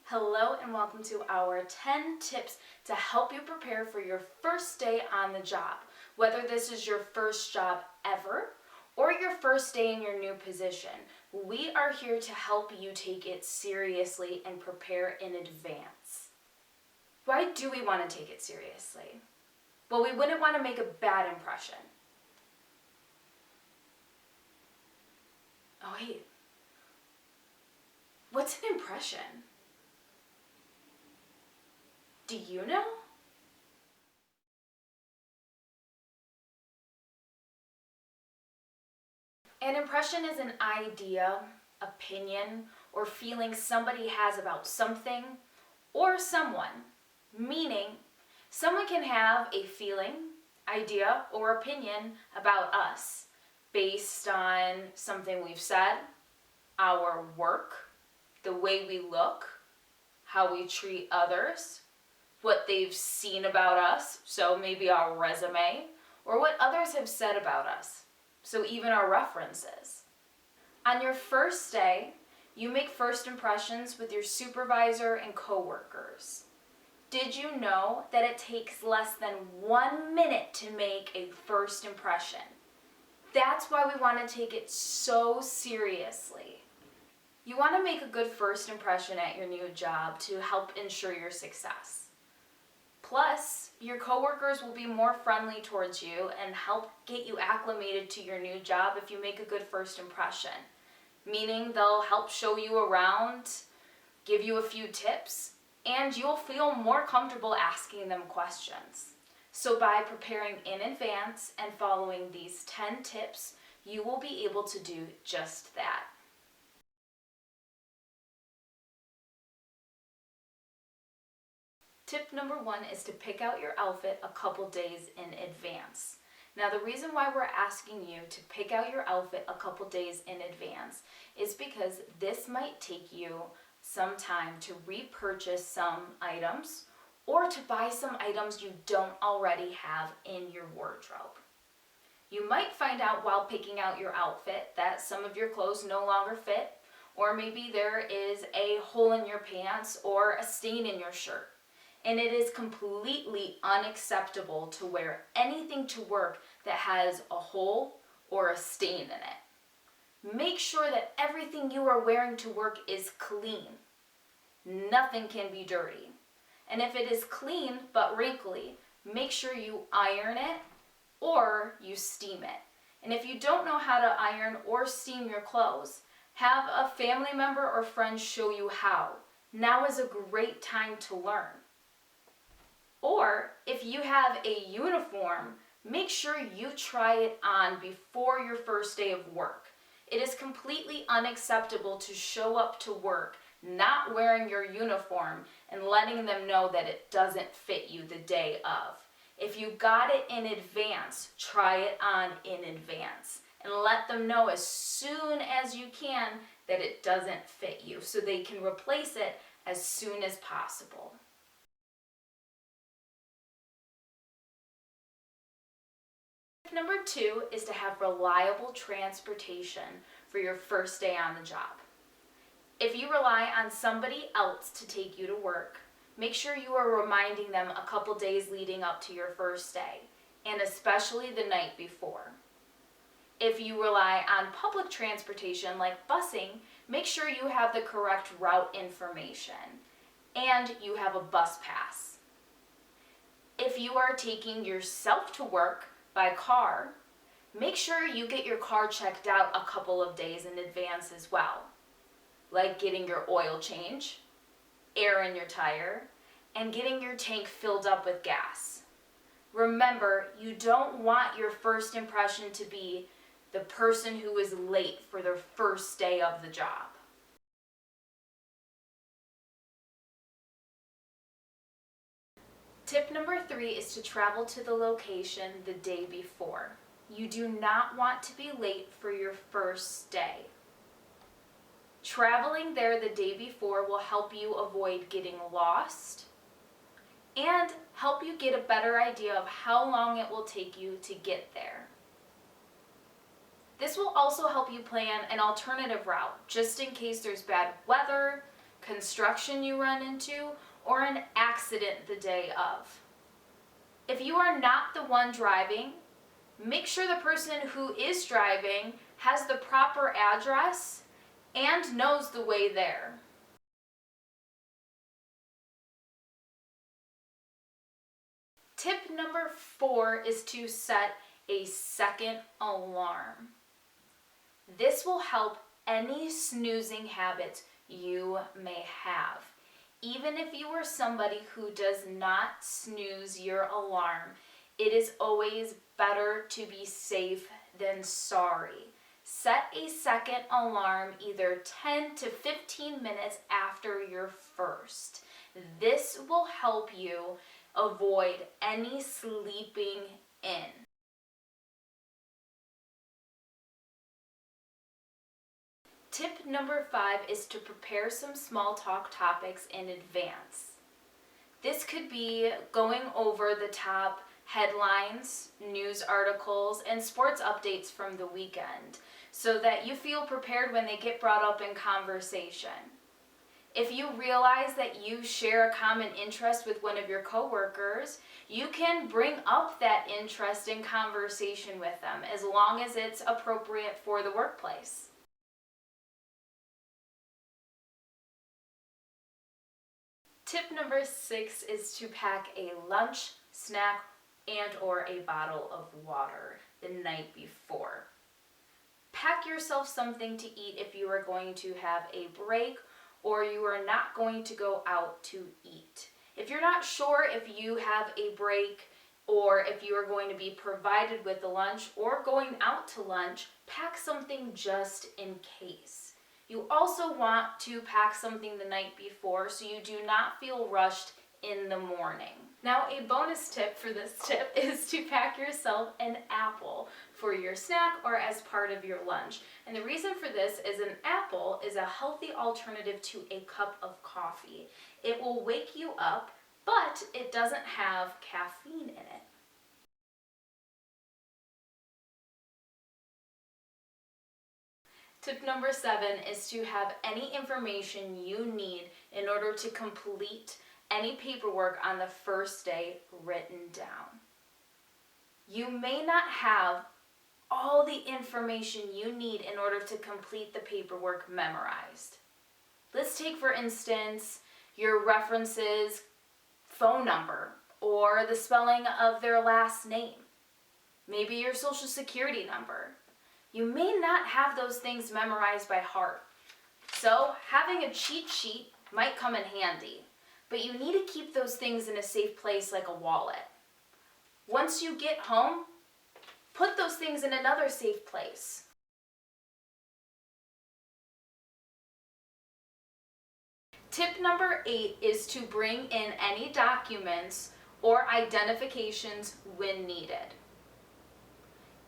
Hello and welcome to our 10 tips to help you prepare for your first day on the job. Whether this is your first job ever or your first day in your new position, we are here to help you take it seriously and prepare in advance. Why do we want to take it seriously? Well, we wouldn't want to make a bad impression. Oh wait, what's an impression? Do you know? An impression is an idea, opinion, or feeling somebody has about something or someone. Meaning, someone can have a feeling, idea, or opinion about us based on something we've said, our work, the way we look, how we treat others, what they've seen about us, so maybe our resume, or what others have said about us, so even our references. On your first day, you make first impressions with your supervisor and coworkers. Did you know that it takes less than 1 minute to make a first impression? That's why we want to take it so seriously. You want to make a good first impression at your new job to help ensure your success. Plus, your coworkers will be more friendly towards you and help get you acclimated to your new job if you make a good first impression. Meaning they'll help show you around, give you a few tips, and you'll feel more comfortable asking them questions. So by preparing in advance and following these 10 tips, you will be able to do just that. Tip number 1 is to pick out your outfit a couple days in advance. Now the reason why we're asking you to pick out your outfit a couple days in advance is because this might take you some time to repurchase some items or to buy some items you don't already have in your wardrobe. You might find out while picking out your outfit that some of your clothes no longer fit, or maybe there is a hole in your pants or a stain in your shirt. And it is completely unacceptable to wear anything to work that has a hole or a stain in it. Make sure that everything you are wearing to work is clean. Nothing can be dirty. And if it is clean but wrinkly, make sure you iron it or you steam it. And if you don't know how to iron or steam your clothes, have a family member or friend show you how. Now is a great time to learn. Or if you have a uniform, make sure you try it on before your first day of work. It is completely unacceptable to show up to work not wearing your uniform and letting them know that it doesn't fit you the day of. If you got it in advance, try it on in advance and let them know as soon as you can that it doesn't fit you so they can replace it as soon as possible. Number 2 is to have reliable transportation for your first day on the job. If you rely on somebody else to take you to work, make sure you are reminding them a couple days leading up to your first day, and especially the night before. If you rely on public transportation like busing, make sure you have the correct route information and you have a bus pass. If you are taking yourself to work by car, make sure you get your car checked out a couple of days in advance as well, like getting your oil change, air in your tire, and getting your tank filled up with gas. Remember, you don't want your first impression to be the person who is late for their first day of the job. Tip number 3 is to travel to the location the day before. You do not want to be late for your first day. Traveling there the day before will help you avoid getting lost and help you get a better idea of how long it will take you to get there. This will also help you plan an alternative route just in case there's bad weather, construction you run into, or an accident the day of. If you are not the one driving, make sure the person who is driving has the proper address and knows the way there. Tip number 4 is to set a second alarm. This will help any snoozing habits you may have. Even if you are somebody who does not snooze your alarm, it is always better to be safe than sorry. Set a second alarm either 10 to 15 minutes after your first. This will help you avoid any sleeping in. Tip number 5 is to prepare some small talk topics in advance. This could be going over the top headlines, news articles, and sports updates from the weekend so that you feel prepared when they get brought up in conversation. If you realize that you share a common interest with one of your coworkers, you can bring up that interest in conversation with them as long as it's appropriate for the workplace. Tip number 6 is to pack a lunch, snack, and/or a bottle of water the night before. Pack yourself something to eat if you are going to have a break or you are not going to go out to eat. If you're not sure if you have a break or if you are going to be provided with a lunch or going out to lunch, pack something just in case. You also want to pack something the night before so you do not feel rushed in the morning. Now, a bonus tip for this tip is to pack yourself an apple for your snack or as part of your lunch. And the reason for this is an apple is a healthy alternative to a cup of coffee. It will wake you up, but it doesn't have caffeine in it. Tip number 7 is to have any information you need in order to complete any paperwork on the first day written down. You may not have all the information you need in order to complete the paperwork memorized. Let's take, for instance, your reference's phone number or the spelling of their last name. Maybe your social security number. You may not have those things memorized by heart. So having a cheat sheet might come in handy, but you need to keep those things in a safe place like a wallet. Once you get home, put those things in another safe place. Tip number 8 is to bring in any documents or identifications when needed.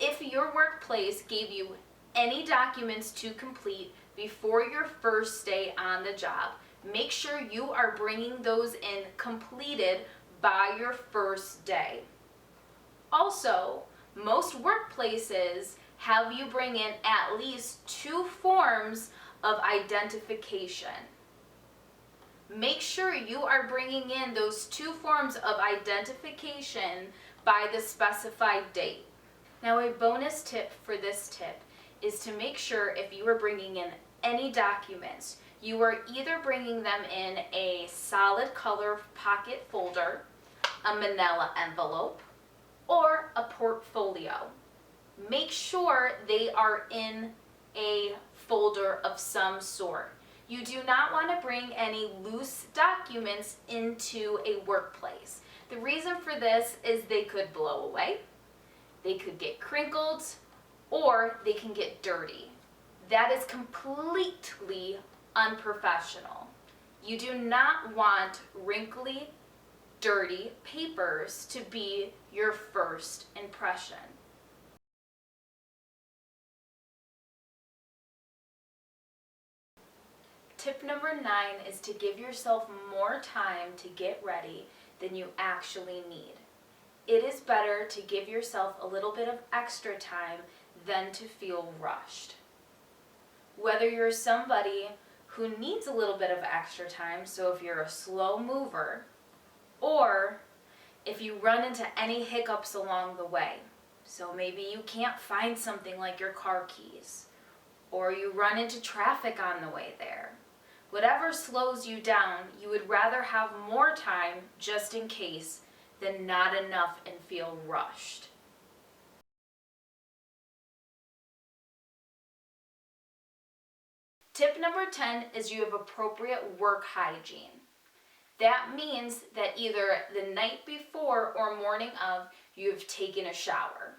If your workplace gave you any documents to complete before your first day on the job, make sure you are bringing those in completed by your first day. Also, most workplaces have you bring in at least 2 forms of identification. Make sure you are bringing in those 2 forms of identification by the specified date. Now, a bonus tip for this tip is to make sure if you are bringing in any documents, you are either bringing them in a solid color pocket folder, a manila envelope, or a portfolio. Make sure they are in a folder of some sort. You do not want to bring any loose documents into a workplace. The reason for this is they could blow away, they could get crinkled, or they can get dirty. That is completely unprofessional. You do not want wrinkly, dirty papers to be your first impression. Tip number 9 is to give yourself more time to get ready than you actually need. It is better to give yourself a little bit of extra time than to feel rushed. Whether you're somebody who needs a little bit of extra time, so if you're a slow mover, or if you run into any hiccups along the way. So maybe you can't find something like your car keys, or you run into traffic on the way there. Whatever slows you down, you would rather have more time just in case than not enough and feel rushed. Tip number 10 is you have appropriate work hygiene. That means that either the night before or morning of, you have taken a shower.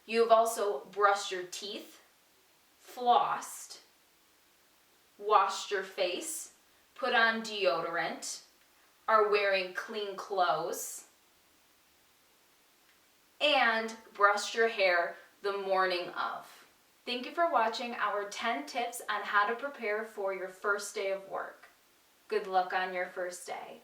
You have also brushed your teeth, flossed, washed your face, put on deodorant, are wearing clean clothes, and brushed your hair the morning of. Thank you for watching our 10 tips on how to prepare for your first day of work. Good luck on your first day.